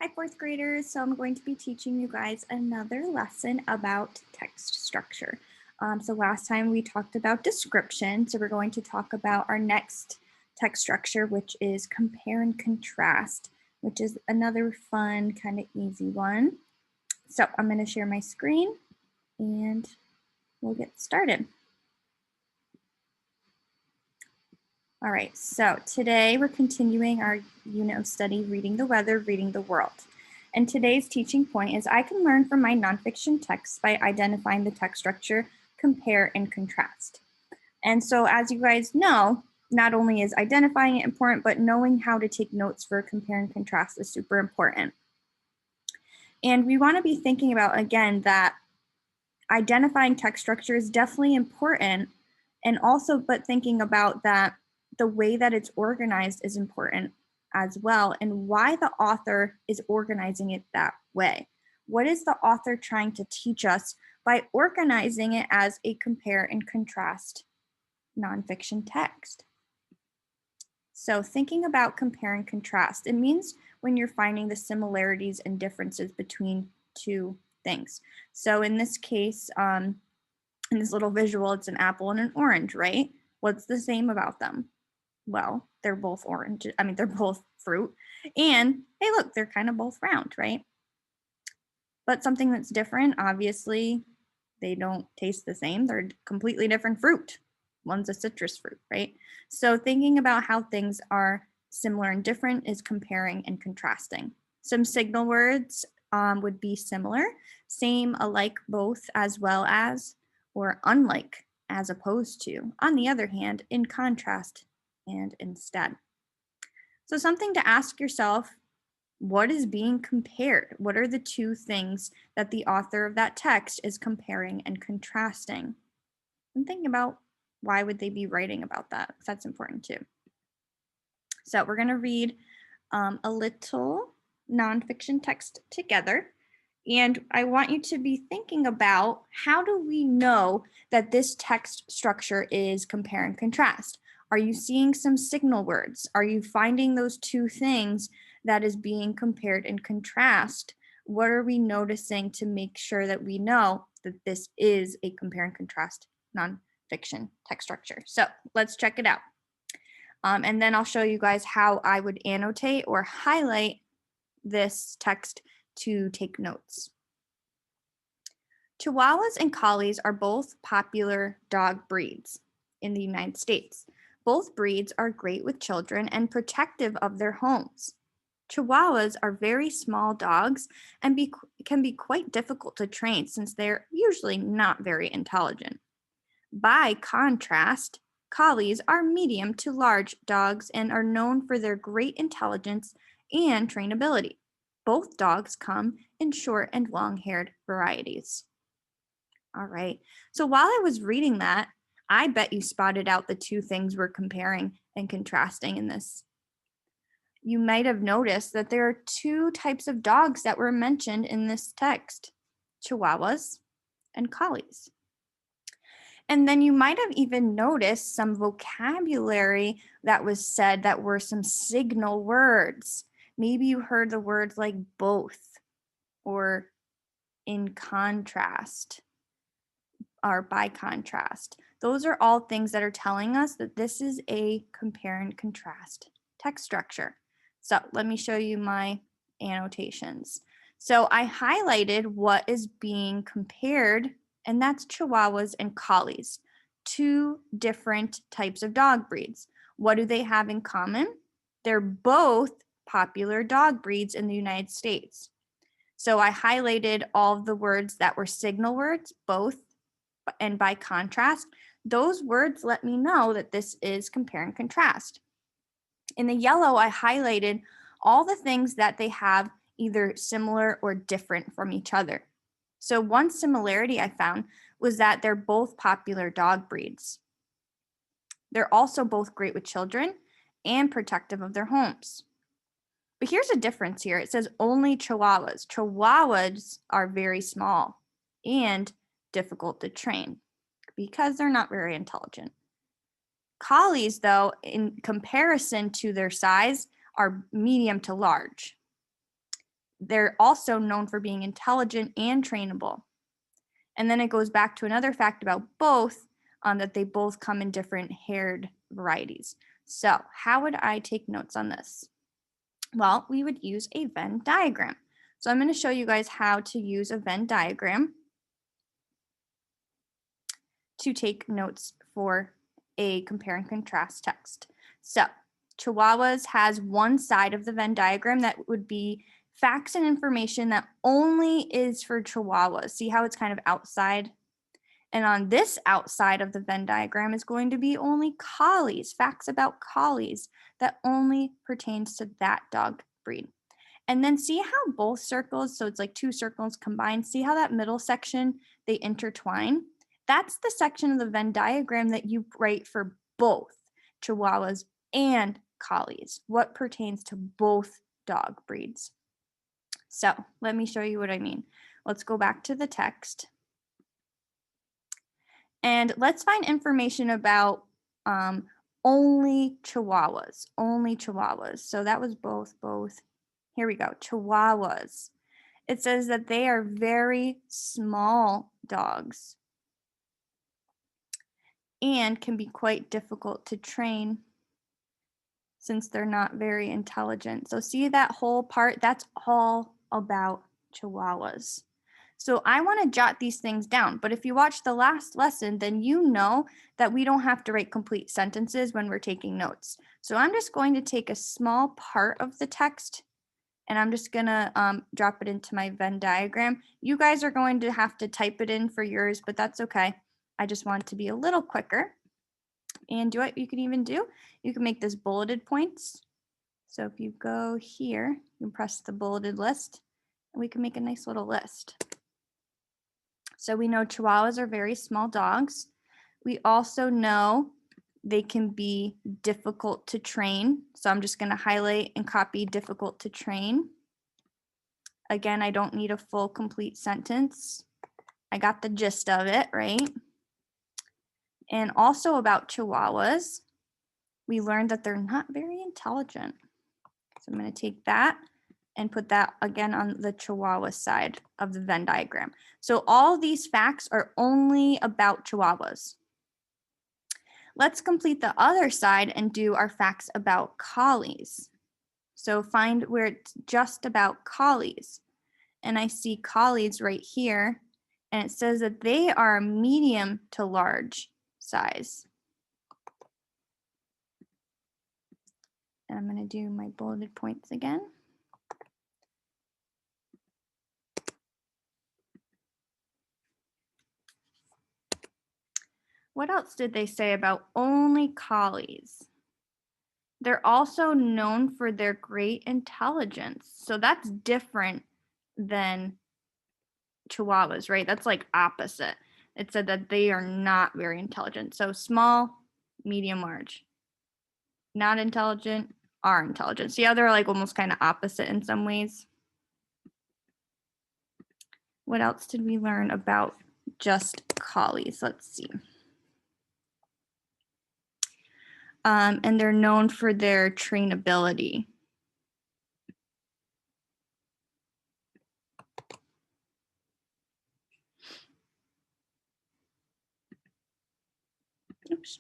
Hi, fourth graders. So I'm going to be teaching you guys another lesson about text structure. So last time we talked about description. So we're going to talk about our next text structure, which is compare and contrast, which is another fun, kind of easy one. So I'm going to share my screen and we'll get started. All right, so today we're continuing our unit of study, Reading the Weather, Reading the World. And today's teaching point is I can learn from my nonfiction texts by identifying the text structure, compare, and contrast. And so as you guys know, not only is identifying it important, but knowing how to take notes for compare and contrast is super important. And we want to be thinking about, again, that identifying text structure is definitely important, and also but thinking about that the way that it's organized is important as well, and why the author is organizing it that way. What is the author trying to teach us by organizing it as a compare and contrast nonfiction text? So thinking about compare and contrast, it means when you're finding the similarities and differences between two things. So in this case, in this little visual, it's an apple and an orange, right? What's the same about them? Well, they're both orange. I mean, they're both fruit. And hey, look, they're kind of both round, right? But something that's different, obviously, they don't taste the same. They're completely different fruit. One's a citrus fruit, right? So thinking about how things are similar and different is comparing and contrasting. Some signal words would be similar, same, alike, both, as well as, or unlike, as opposed to. On the other hand, in contrast and instead. So something to ask yourself, what is being compared? What are the two things that the author of that text is comparing and contrasting? And thinking about why would they be writing about that? Because that's important too. So we're going to read a little nonfiction text together. And I want you to be thinking about, how do we know that this text structure is compare and contrast? Are you seeing some signal words? Are you finding those two things that is being compared and contrast? What are we noticing to make sure that we know that this is a compare and contrast nonfiction text structure? So let's check it out. And then I'll show you guys how I would annotate or highlight this text to take notes. Chihuahuas and Collies are both popular dog breeds in the United States. Both breeds are great with children and protective of their homes. Chihuahuas are very small dogs and can be quite difficult to train since they're usually not very intelligent. By contrast, Collies are medium to large dogs and are known for their great intelligence and trainability. Both dogs come in short and long haired varieties. All right. So while I was reading that, I bet you spotted out the two things we're comparing and contrasting in this. You might have noticed that there are two types of dogs that were mentioned in this text: Chihuahuas and Collies. And then you might have even noticed some vocabulary that was said that were some signal words. Maybe you heard the words like both or in contrast or by contrast. Those are all things that are telling us that this is a compare and contrast text structure. So let me show you my annotations. So I highlighted what is being compared, and that's Chihuahuas and Collies, two different types of dog breeds. What do they have in common? They're both popular dog breeds in the United States. So I highlighted all of the words that were signal words, both and by contrast. Those words let me know that this is compare and contrast. In the yellow, I highlighted all the things that they have either similar or different from each other. So one similarity I found was that they're both popular dog breeds. They're also both great with children and protective of their homes. But here's a difference here. It says only Chihuahuas. Chihuahuas are very small and difficult to train because they're not very intelligent. Collies, though, in comparison to their size, are medium to large. they're also known for being intelligent and trainable. And then it goes back to another fact about both, that they both come in different haired varieties. So how would I take notes on this? Well, we would use a Venn diagram. So I'm going to show you guys how to use a Venn diagram to take notes for a compare and contrast text. So Chihuahuas has one side of the Venn diagram that would be facts and information that only is for Chihuahuas. See how it's kind of outside? And on this outside of the Venn diagram is going to be only collies, facts about collies that only pertains to that dog breed. And then see how both circles, so it's like two circles combined, see how that middle section, they intertwine? That's the section of the Venn diagram that you write for both Chihuahuas and collies, what pertains to both dog breeds. So let me show you what I mean. Let's go back to the text. And let's find information about only Chihuahuas, only Chihuahuas. So that was both. Here we go, Chihuahuas. It says that they are very small dogs and can be quite difficult to train since they're not very intelligent. So see that whole part? That's all about Chihuahuas. So I want to jot these things down, but if you watch the last lesson, then you know that we don't have to write complete sentences when we're taking notes. So I'm just going to take a small part of the text and I'm just gonna drop it into my Venn diagram. You guys are going to have to type it in for yours, but that's okay. I just want it to be a little quicker. And do what you can even do, you can make this bulleted points. So if you go here, you can press the bulleted list, and we can make a nice little list. So we know Chihuahuas are very small dogs. We also know they can be difficult to train. So I'm just going to highlight and copy difficult to train. Again, I don't need a full complete sentence. I got the gist of it, right? And also about Chihuahuas, we learned that they're not very intelligent. So I'm going to take that and put that again on the Chihuahua side of the Venn diagram. So all these facts are only about Chihuahuas. Let's complete the other side and do our facts about collies. So find where it's just about collies. And I see collies right here, and it says that they are medium to large size. And I'm going to do my bulleted points again. What else did they say about only collies? They're also known for their great intelligence. So that's different than Chihuahuas, right? That's like opposite. It said that they are not very intelligent. So small, medium, large. Not intelligent, are intelligent. See how they're like almost kind of opposite in some ways? What else did we learn about just collies? Let's see. And they're known for their trainability. Oops.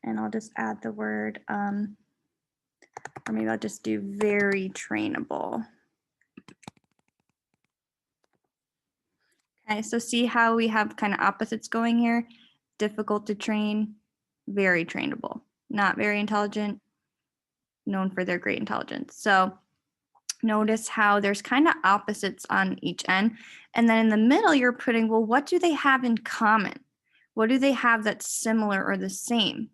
And I'll just add the word, or maybe I'll just do very trainable. Okay, so see how we have kind of opposites going here? Difficult to train, very trainable. Not very intelligent, known for their great intelligence. So notice how there's kind of opposites on each end. And then in the middle, you're putting, well, what do they have in common? What do they have that's similar or the same?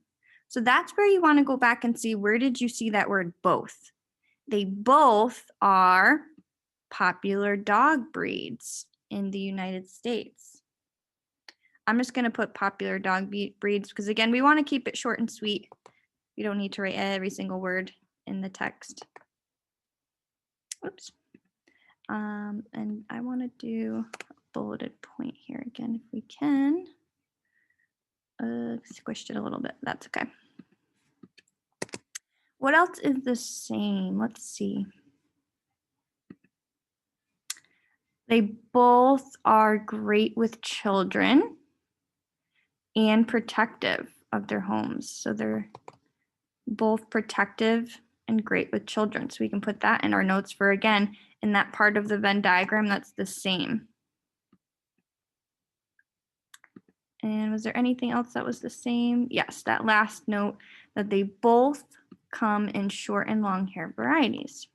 So that's where you want to go back and see, where did you see that word both? They both are popular dog breeds in the United States. I'm just going to put popular dog breeds because, again, we want to keep it short and sweet. We don't need to write every single word in the text. Oops. And I want to do a bulleted point here again if we can. Squished it a little bit. That's okay. What else is the same? Let's see. They both are great with children and protective of their homes. So they're both protective and great with children. So we can put that in our notes for, again, in that part of the Venn diagram that's the same. And was there anything else that was the same? Yes, that last note that they both come in short and long hair varieties.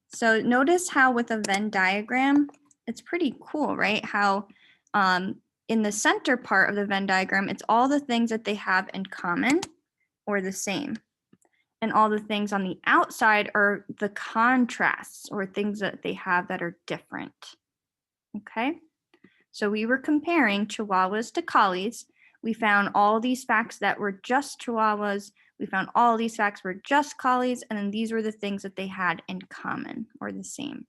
So notice how with a Venn diagram, it's pretty cool, right? How in the center part of the Venn diagram, it's all the things that they have in common or the same. And all the things on the outside are the contrasts or things that they have that are different. Okay, so we were comparing Chihuahuas to Collies. We found all these facts that were just Chihuahuas. We found all these facts were just Collies, and then these were the things that they had in common or the same.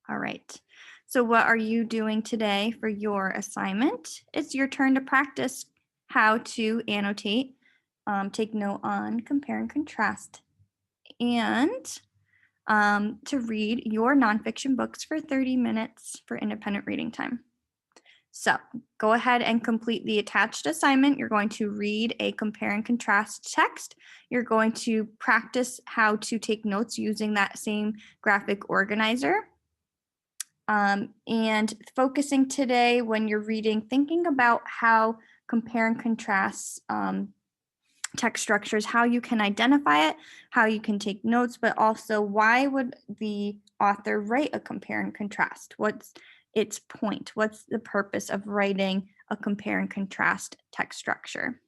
All right, so what are you doing today for your assignment? It's your turn to practice how to annotate, take note on compare and contrast, and to read your nonfiction books for 30 minutes for independent reading time. So go ahead and complete the attached assignment. You're going to read a compare and contrast text. You're going to practice how to take notes using that same graphic organizer. And focusing today when you're reading, thinking about how compare and contrast text structures, how you can identify it, how you can take notes, but also why would the author write a compare and contrast? What's its point? What's the purpose of writing a compare and contrast text structure?